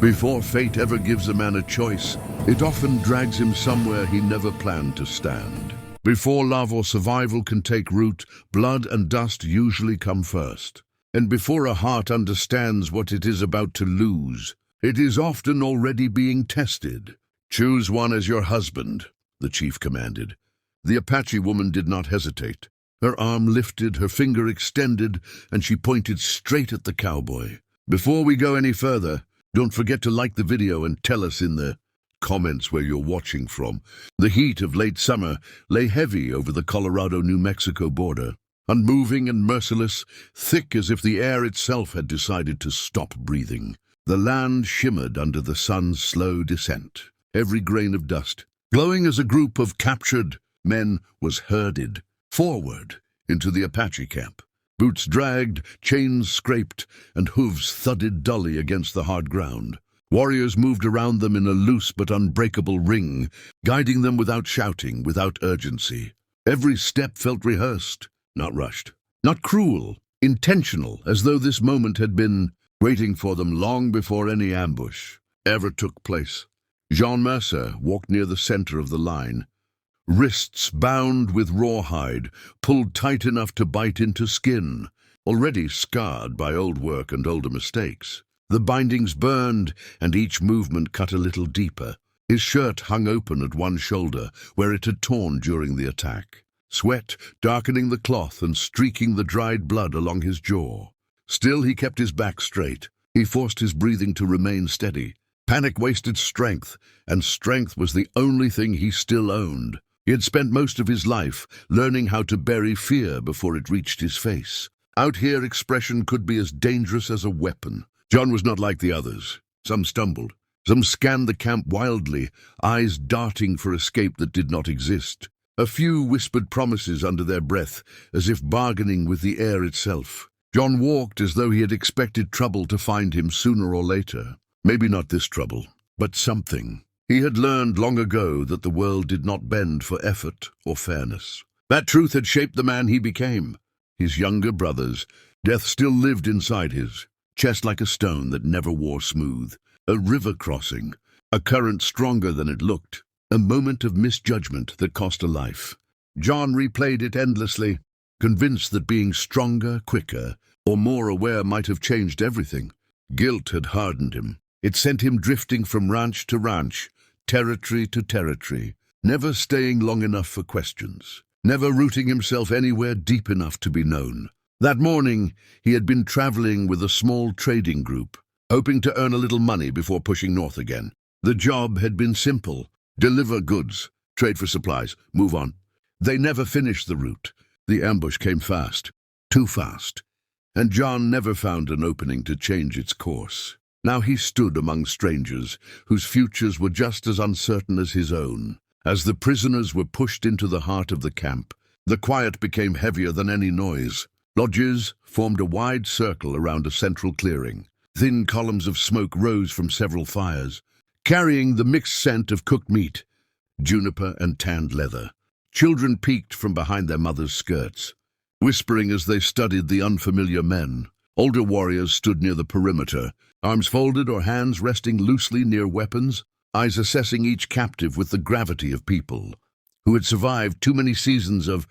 Before fate ever gives a man a choice, it often drags him somewhere he never planned to stand. Before love or survival can take root, blood and dust usually come first. And before a heart understands what it is about to lose, it is often already being tested. "Choose one as your husband," the chief commanded. The Apache woman did not hesitate. Her arm lifted, her finger extended, and she pointed straight at the cowboy. "Before we go any further, don't forget to like the video and tell us in the comments where you're watching from." The heat of late summer lay heavy over the Colorado-New Mexico border, unmoving and merciless, thick as if the air itself had decided to stop breathing. The land shimmered under the sun's slow descent. Every grain of dust, glowing as a group of captured men, was herded forward into the Apache camp. Boots dragged, chains scraped, and hooves thudded dully against the hard ground. Warriors moved around them in a loose but unbreakable ring, guiding them without shouting, without urgency. Every step felt rehearsed, not rushed, not cruel, intentional, as though this moment had been waiting for them long before any ambush ever took place. Jean Mercer walked near the center of the line, wrists bound with rawhide, pulled tight enough to bite into skin, already scarred by old work and older mistakes. The bindings burned, and each movement cut a little deeper. His shirt hung open at one shoulder, where it had torn during the attack, sweat darkening the cloth and streaking the dried blood along his jaw. Still he kept his back straight. He forced his breathing to remain steady. Panic wasted strength, and strength was the only thing he still owned. He had spent most of his life learning how to bury fear before it reached his face. Out here, expression could be as dangerous as a weapon. John was not like the others. Some stumbled. Some scanned the camp wildly, eyes darting for escape that did not exist. A few whispered promises under their breath, as if bargaining with the air itself. John walked as though he had expected trouble to find him sooner or later. Maybe not this trouble, but something. He had learned long ago that the world did not bend for effort or fairness. That truth had shaped the man he became. His younger brothers, death still lived inside his chest like a stone that never wore smooth. A river crossing, a current stronger than it looked, a moment of misjudgment that cost a life. John replayed it endlessly, convinced that being stronger, quicker, or more aware might have changed everything. Guilt had hardened him. It sent him drifting from ranch to ranch, territory to territory, never staying long enough for questions, never rooting himself anywhere deep enough to be known. That morning, he had been traveling with a small trading group, hoping to earn a little money before pushing north again. The job had been simple: deliver goods, trade for supplies, move on. They never finished the route. The ambush came fast, too fast, and John never found an opening to change its course. Now he stood among strangers whose futures were just as uncertain as his own. As the prisoners were pushed into the heart of the camp, the quiet became heavier than any noise. Lodges formed a wide circle around a central clearing. Thin columns of smoke rose from several fires, carrying the mixed scent of cooked meat, juniper and tanned leather. Children peeked from behind their mothers' skirts, whispering as they studied the unfamiliar men. Older warriors stood near the perimeter, arms folded or hands resting loosely near weapons, eyes assessing each captive with the gravity of people who had survived too many seasons of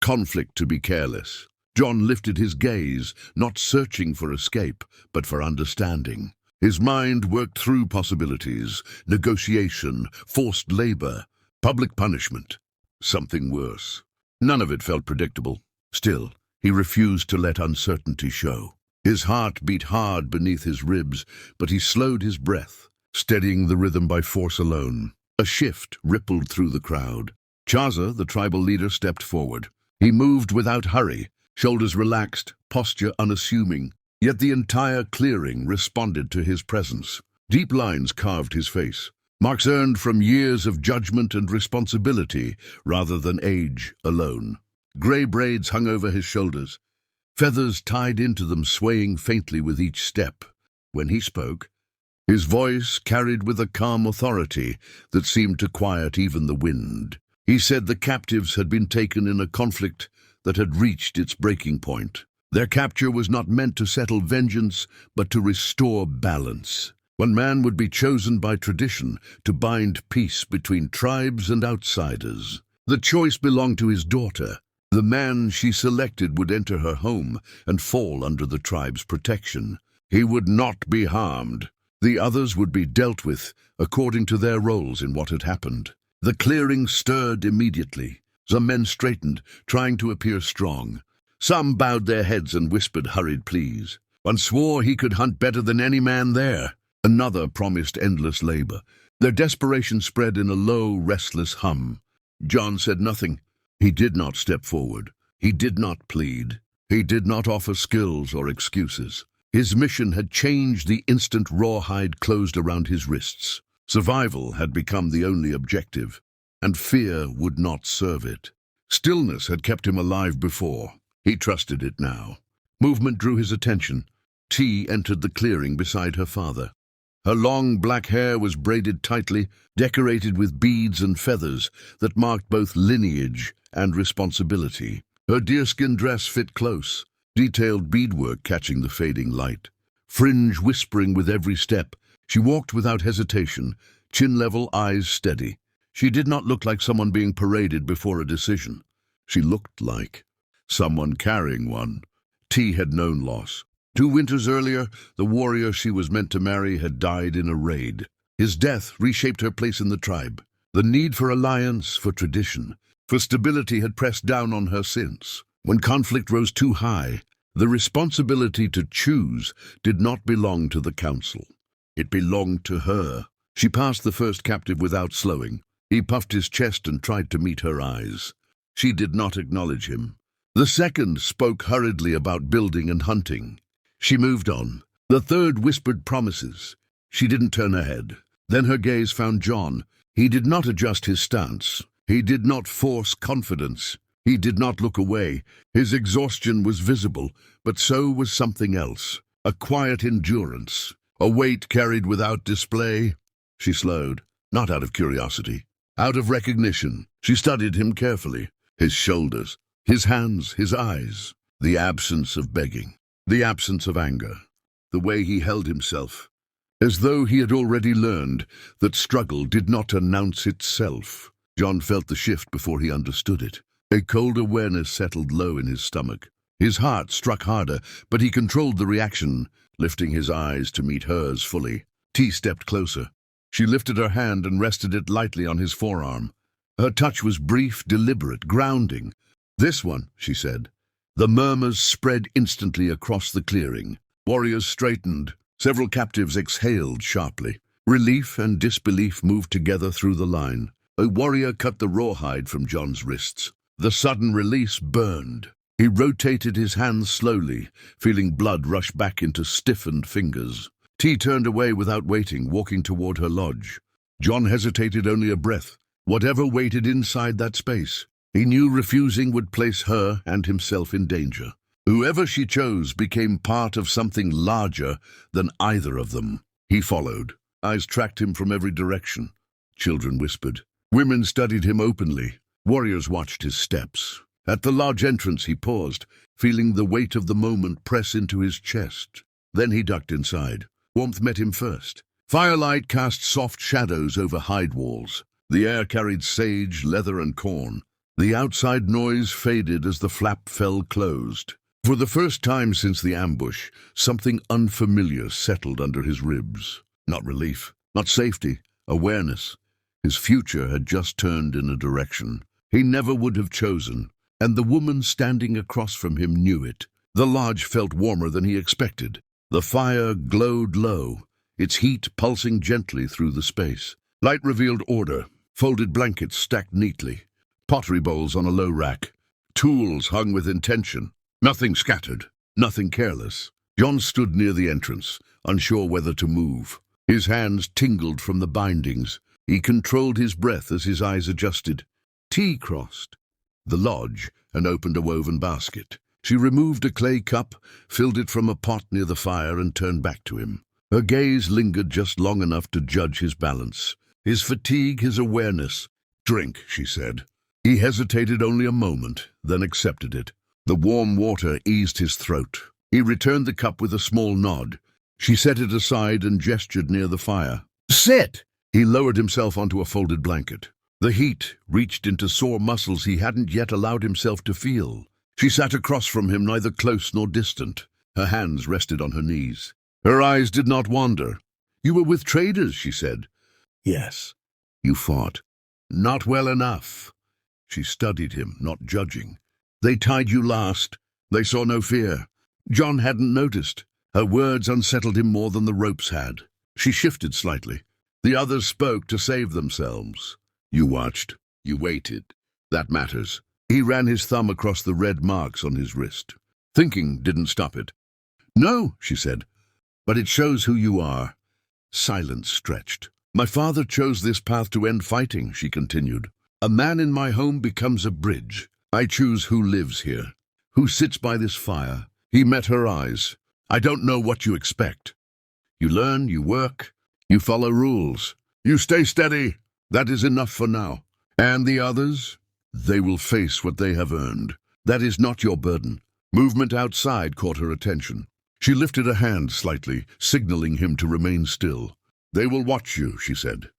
conflict to be careless. John lifted his gaze, not searching for escape, but for understanding. His mind worked through possibilities: negotiation, forced labor, public punishment, something worse. None of it felt predictable. Still, he refused to let uncertainty show. His heart beat hard beneath his ribs, but he slowed his breath, steadying the rhythm by force alone. A shift rippled through the crowd. Chaza, the tribal leader, stepped forward. He moved without hurry, shoulders relaxed, posture unassuming. Yet the entire clearing responded to his presence. Deep lines carved his face, marks earned from years of judgment and responsibility rather than age alone. Gray braids hung over his shoulders, feathers tied into them swaying faintly with each step. When he spoke, his voice carried with a calm authority that seemed to quiet even the wind. He said the captives had been taken in a conflict that had reached its breaking point. Their capture was not meant to settle vengeance, but to restore balance. One man would be chosen by tradition to bind peace between tribes and outsiders. The choice belonged to his daughter. The man she selected would enter her home and fall under the tribe's protection. He would not be harmed. The others would be dealt with according to their roles in what had happened. The clearing stirred immediately. Some men straightened, trying to appear strong. Some bowed their heads and whispered hurried pleas. One swore he could hunt better than any man there. Another promised endless labor. Their desperation spread in a low, restless hum. John said nothing. He did not step forward. He did not plead. He did not offer skills or excuses. His mission had changed the instant rawhide closed around his wrists. Survival had become the only objective, and fear would not serve it. Stillness had kept him alive before. He trusted it now. Movement drew his attention. T entered the clearing beside her father. Her long black hair was braided tightly, decorated with beads and feathers that marked both lineage and responsibility. Her deerskin dress fit close, detailed beadwork catching the fading light. Fringe whispering with every step, she walked without hesitation, chin level, eyes steady. She did not look like someone being paraded before a decision. She looked like someone carrying one. T had known loss. 2 winters earlier, the warrior she was meant to marry had died in a raid. His death reshaped her place in the tribe. The need for alliance, for tradition, for stability had pressed down on her since. When conflict rose too high, the responsibility to choose did not belong to the council. It belonged to her. She passed the first captive without slowing. He puffed his chest and tried to meet her eyes. She did not acknowledge him. The second spoke hurriedly about building and hunting. She moved on. The third whispered promises. She didn't turn her head. Then her gaze found John. He did not adjust his stance. He did not force confidence. He did not look away. His exhaustion was visible, but so was something else. A quiet endurance. A weight carried without display. She slowed, not out of curiosity. Out of recognition. She studied him carefully. His shoulders, his hands, his eyes. The absence of begging. The absence of anger, the way he held himself, as though he had already learned that struggle did not announce itself. John felt the shift before he understood it. A cold awareness settled low in his stomach. His heart struck harder, but he controlled the reaction, lifting his eyes to meet hers fully. T stepped closer. She lifted her hand and rested it lightly on his forearm. Her touch was brief, deliberate, grounding. "This one," she said. The murmurs spread instantly across the clearing. Warriors straightened. Several captives exhaled sharply. Relief and disbelief moved together through the line. A warrior cut the rawhide from John's wrists. The sudden release burned. He rotated his hands slowly, feeling blood rush back into stiffened fingers. T turned away without waiting, walking toward her lodge. John hesitated only a breath. Whatever waited inside that space, he knew refusing would place her and himself in danger. Whoever she chose became part of something larger than either of them. He followed. Eyes tracked him from every direction. Children whispered. Women studied him openly. Warriors watched his steps. At the lodge entrance he paused, feeling the weight of the moment press into his chest. Then he ducked inside. Warmth met him first. Firelight cast soft shadows over hide walls. The air carried sage, leather, and corn. The outside noise faded as the flap fell closed. For the first time since the ambush, something unfamiliar settled under his ribs. Not relief, not safety, awareness. His future had just turned in a direction he never would have chosen, and the woman standing across from him knew it. The lodge felt warmer than he expected. The fire glowed low, its heat pulsing gently through the space. Light revealed order, folded blankets stacked neatly. Pottery bowls on a low rack, tools hung with intention, nothing scattered, nothing careless. John stood near the entrance, unsure whether to move. His hands tingled from the bindings. He controlled his breath as his eyes adjusted. T crossed the lodge and opened a woven basket. She removed a clay cup, filled it from a pot near the fire, and turned back to him. Her gaze lingered just long enough to judge his balance, his fatigue, his awareness. "Drink," she said. He hesitated only a moment, then accepted it. The warm water eased his throat. He returned the cup with a small nod. She set it aside and gestured near the fire. "Sit!" He lowered himself onto a folded blanket. The heat reached into sore muscles he hadn't yet allowed himself to feel. She sat across from him, neither close nor distant. Her hands rested on her knees. Her eyes did not wander. "You were with traders," she said. "Yes." "You fought." "Not well enough." She studied him, not judging. "They tied you last." They saw no fear. John hadn't noticed. Her words unsettled him more than the ropes had. She shifted slightly. The others spoke to save themselves. "You watched. You waited. That matters." He ran his thumb across the red marks on his wrist. Thinking didn't stop it. "No," she said, "but it shows who you are." Silence stretched. "My father chose this path to end fighting," she continued. "A man in my home becomes a bridge. I choose who lives here, who sits by this fire." He met her eyes. "I don't know what you expect. You learn, you work, you follow rules. You stay steady. That is enough for now. And the others? They will face what they have earned. That is not your burden." Movement outside caught her attention. She lifted a hand slightly, signaling him to remain still. "They will watch you," she said.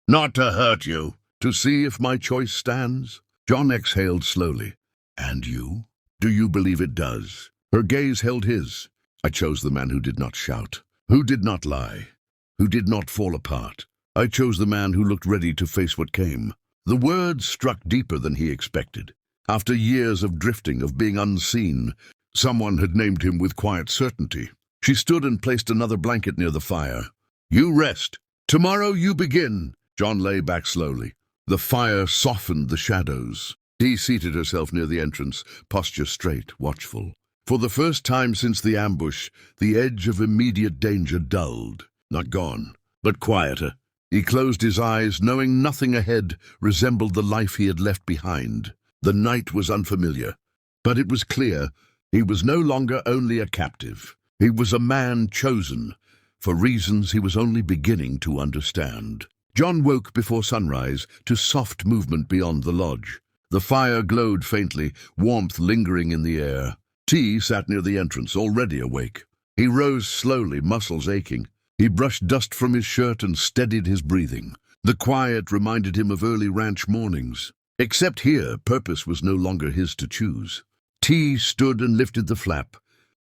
"Not to hurt you, to see if my choice stands." John exhaled slowly. "And you? Do you believe it does?" Her gaze held his. "I chose the man who did not shout, who did not lie, who did not fall apart. I chose the man who looked ready to face what came." The words struck deeper than he expected. After years of drifting, of being unseen, someone had named him with quiet certainty. She stood and placed another blanket near the fire. "You rest. Tomorrow you begin." John lay back slowly. The fire softened the shadows. Dee seated herself near the entrance, posture straight, watchful. For the first time since the ambush, the edge of immediate danger dulled. Not gone, but quieter. He closed his eyes, knowing nothing ahead resembled the life he had left behind. The night was unfamiliar, but it was clear he was no longer only a captive. He was a man chosen, for reasons he was only beginning to understand. John woke before sunrise to soft movement beyond the lodge. The fire glowed faintly, warmth lingering in the air. T sat near the entrance, already awake. He rose slowly, muscles aching. He brushed dust from his shirt and steadied his breathing. The quiet reminded him of early ranch mornings. Except here, purpose was no longer his to choose. T stood and lifted the flap.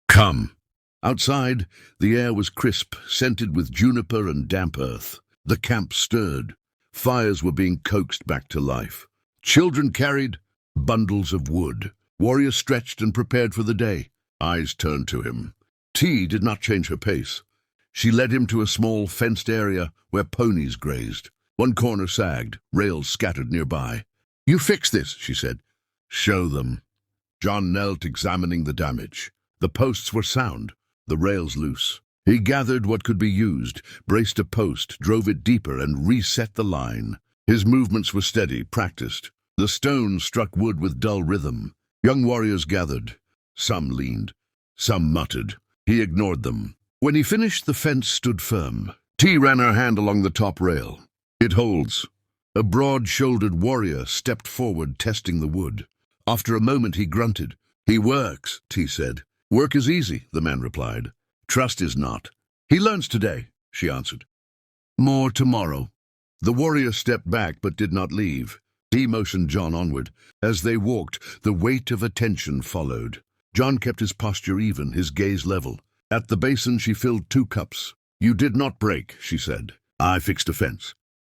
"Come." Outside, the air was crisp, scented with juniper and damp earth. The camp stirred. Fires were being coaxed back to life. Children carried bundles of wood. Warriors stretched and prepared for the day. Eyes turned to him. T did not change her pace. She led him to a small fenced area where ponies grazed. One corner sagged, rails scattered nearby. "You fix this," she said. "Show them." John knelt, examining the damage. The posts were sound, the rails loose. He gathered what could be used, braced a post, drove it deeper, and reset the line. His movements were steady, practiced. The stones struck wood with dull rhythm. Young warriors gathered. Some leaned, some muttered. He ignored them. When he finished, the fence stood firm. T ran her hand along the top rail. "It holds." A broad-shouldered warrior stepped forward, testing the wood. After a moment, he grunted. "He works," T said. "Work is easy," the man replied. "Trust is not." "He learns today," she answered. "More tomorrow." The warrior stepped back but did not leave. T motioned John onward. As they walked, the weight of attention followed. John kept his posture even, his gaze level. At the basin, she filled 2 cups. "You did not break," she said. "I fixed a fence.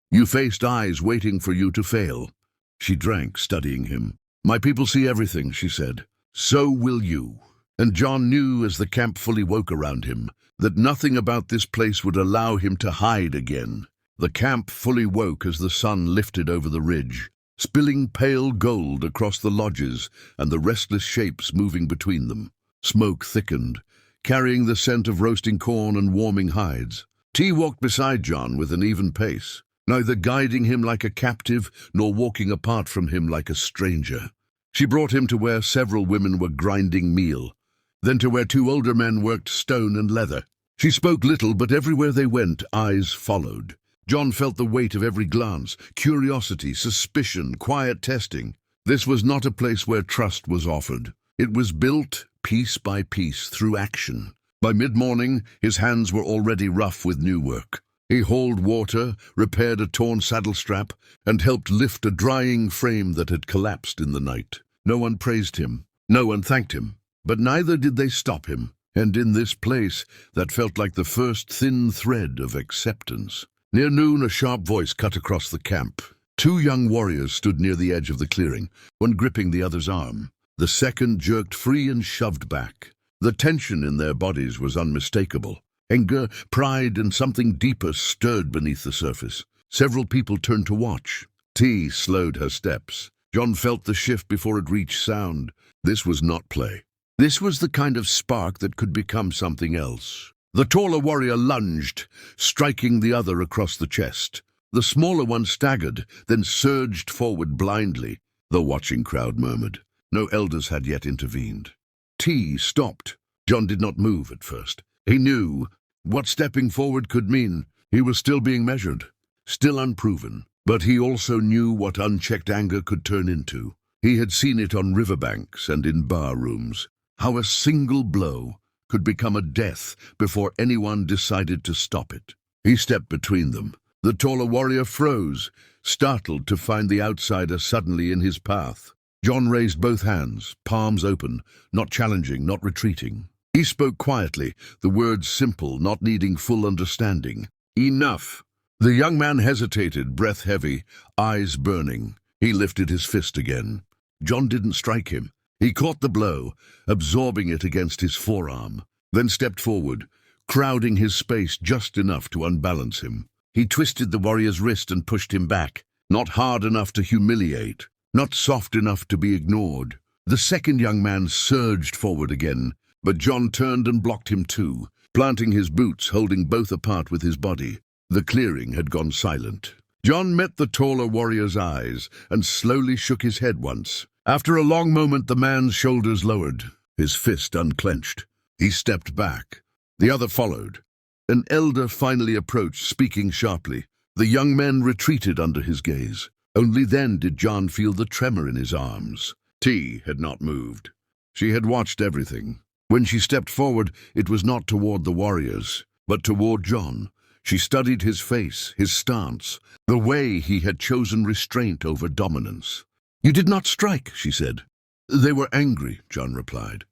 You faced eyes waiting for you to fail." She drank, studying him. "My people see everything," she said. "So will you." And John knew, as the camp fully woke around him, that nothing about this place would allow him to hide again. The camp fully woke as the sun lifted over the ridge, spilling pale gold across the lodges and the restless shapes moving between them. Smoke thickened, carrying the scent of roasting corn and warming hides. T walked beside John with an even pace, neither guiding him like a captive nor walking apart from him like a stranger. She brought him to where several women were grinding meal, then to where 2 older men worked stone and leather. She spoke little, but everywhere they went, eyes followed. John felt the weight of every glance, curiosity, suspicion, quiet testing. This was not a place where trust was offered. It was built, piece by piece, through action. By mid-morning, his hands were already rough with new work. He hauled water, repaired a torn saddle strap, and helped lift a drying frame that had collapsed in the night. No one praised him. No one thanked him. But neither did they stop him. And in this place, that felt like the first thin thread of acceptance. Near noon, a sharp voice cut across the camp. Two young warriors stood near the edge of the clearing, one gripping the other's arm. The second jerked free and shoved back. The tension in their bodies was unmistakable. Anger, pride, and something deeper stirred beneath the surface. Several people turned to watch. T slowed her steps. John felt the shift before it reached sound. This was not play. This was the kind of spark that could become something else. The taller warrior lunged, striking the other across the chest. The smaller one staggered, then surged forward blindly. The watching crowd murmured. No elders had yet intervened. T stopped. John did not move at first. He knew what stepping forward could mean. He was still being measured, still unproven. But he also knew what unchecked anger could turn into. He had seen it on riverbanks and in bar rooms. How a single blow could become a death before anyone decided to stop it. He stepped between them. The taller warrior froze, startled to find the outsider suddenly in his path. John raised both hands, palms open, not challenging, not retreating. He spoke quietly, the words simple, not needing full understanding. Enough. The young man hesitated, breath heavy, eyes burning. He lifted his fist again. John didn't strike him. He caught the blow, absorbing it against his forearm, then stepped forward, crowding his space just enough to unbalance him. He twisted the warrior's wrist and pushed him back, not hard enough to humiliate, not soft enough to be ignored. The second young man surged forward again, but John turned and blocked him too, planting his boots, holding both apart with his body. The clearing had gone silent. John met the taller warrior's eyes and slowly shook his head once. After a long moment, the man's shoulders lowered, his fist unclenched. He stepped back. The other followed. An elder finally approached, speaking sharply. The young men retreated under his gaze. Only then did John feel the tremor in his arms. T had not moved. She had watched everything. When she stepped forward, it was not toward the warriors, but toward John. She studied his face, his stance, the way he had chosen restraint over dominance. "You did not strike," she said. "They were angry," John replied.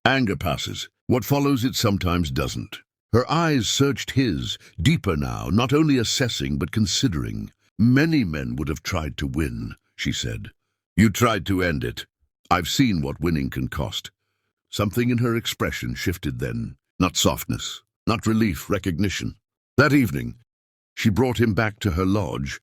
"Anger passes. What follows it sometimes doesn't." Her eyes searched his, deeper now, not only assessing but considering. "Many men would have tried to win," she said. "You tried to end it. I've seen what winning can cost." Something in her expression shifted then. Not softness, not relief, recognition. That evening, she brought him back to her lodge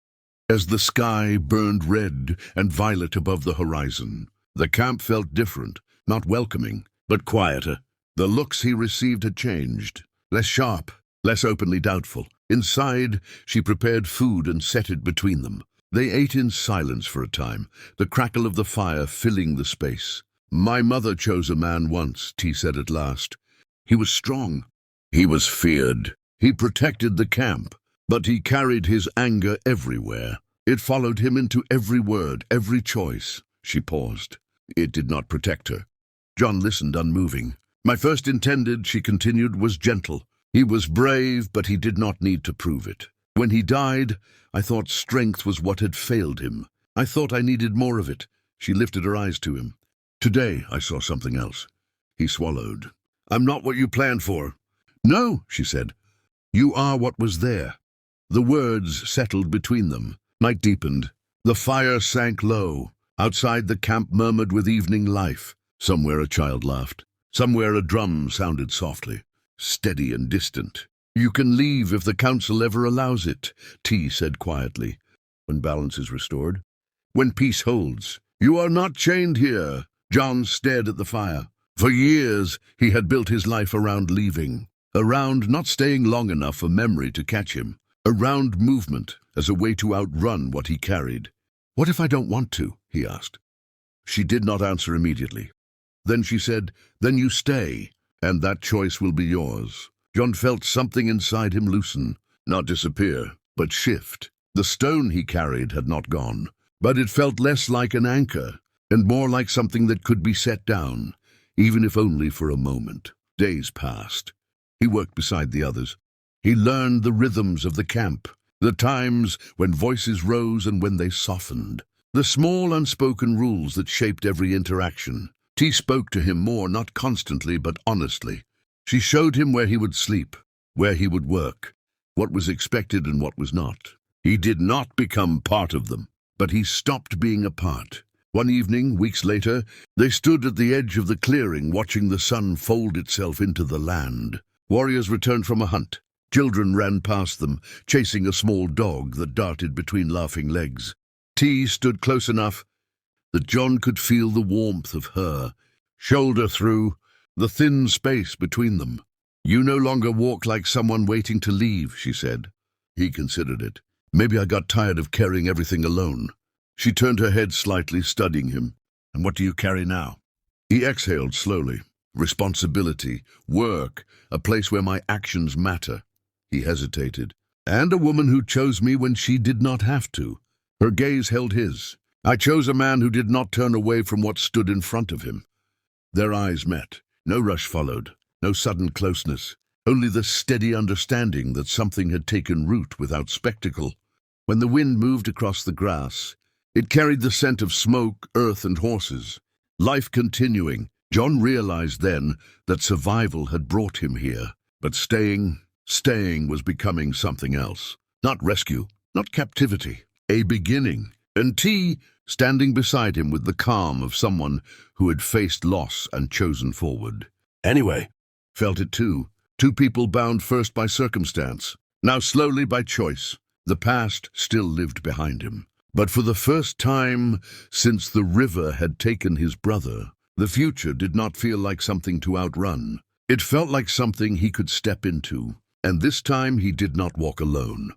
as the sky burned red and violet above the horizon. The camp felt different, not welcoming, but quieter. The looks he received had changed, less sharp, less openly doubtful. Inside, she prepared food and set it between them. They ate in silence for a time, the crackle of the fire filling the space. "My mother chose a man once," T said at last. "He was strong. He was feared. He protected the camp, but he carried his anger everywhere. It followed him into every word, every choice." She paused. It did not protect her. John listened, unmoving. "My first intended," she continued, "was gentle. He was brave, but he did not need to prove it. When he died, I thought strength was what had failed him. I thought I needed more of it." She lifted her eyes to him. "Today I saw something else." He swallowed. "I'm not what you planned for." "No," she said. "You are what was there." The words settled between them. Night deepened. The fire sank low. Outside, the camp murmured with evening life. Somewhere a child laughed. Somewhere a drum sounded softly, steady and distant. "You can leave if the council ever allows it," T said quietly. "When balance is restored? When peace holds. You are not chained here." John stared at the fire. For years, he had built his life around leaving. Around not staying long enough for memory to catch him. Around movement as a way to outrun what he carried. "What if I don't want to?" he asked. She did not answer immediately. Then she said, "Then you stay, and that choice will be yours." John felt something inside him loosen, not disappear, but shift. The stone he carried had not gone, but it felt less like an anchor, and more like something that could be set down, even if only for a moment. Days passed. He worked beside the others. He learned the rhythms of the camp, the times when voices rose and when they softened, the small unspoken rules that shaped every interaction. T spoke to him more, not constantly, but honestly. She showed him where he would sleep, where he would work, what was expected and what was not. He did not become part of them, but he stopped being a part. One evening, weeks later, they stood at the edge of the clearing, watching the sun fold itself into the land. Warriors returned from a hunt. Children ran past them, chasing a small dog that darted between laughing legs. T stood close enough that John could feel the warmth of her, shoulder through, the thin space between them. "You no longer walk like someone waiting to leave," she said. He considered it. "Maybe I got tired of carrying everything alone." She turned her head slightly, studying him. "And what do you carry now?" He exhaled slowly. "Responsibility, work, a place where my actions matter." He hesitated. "And a woman who chose me when she did not have to." Her gaze held his. "I chose a man who did not turn away from what stood in front of him." Their eyes met. No rush followed, no sudden closeness, only the steady understanding that something had taken root without spectacle. When the wind moved across the grass, it carried the scent of smoke, earth, and horses. Life continuing. John realized then that survival had brought him here, but staying was becoming something else. Not rescue, not captivity, a beginning. And T, standing beside him with the calm of someone who had faced loss and chosen forward. Anyway, felt it too. Two people bound first by circumstance, now slowly by choice. The past still lived behind him. But for the first time since the river had taken his brother, the future did not feel like something to outrun. It felt like something he could step into. And this time he did not walk alone.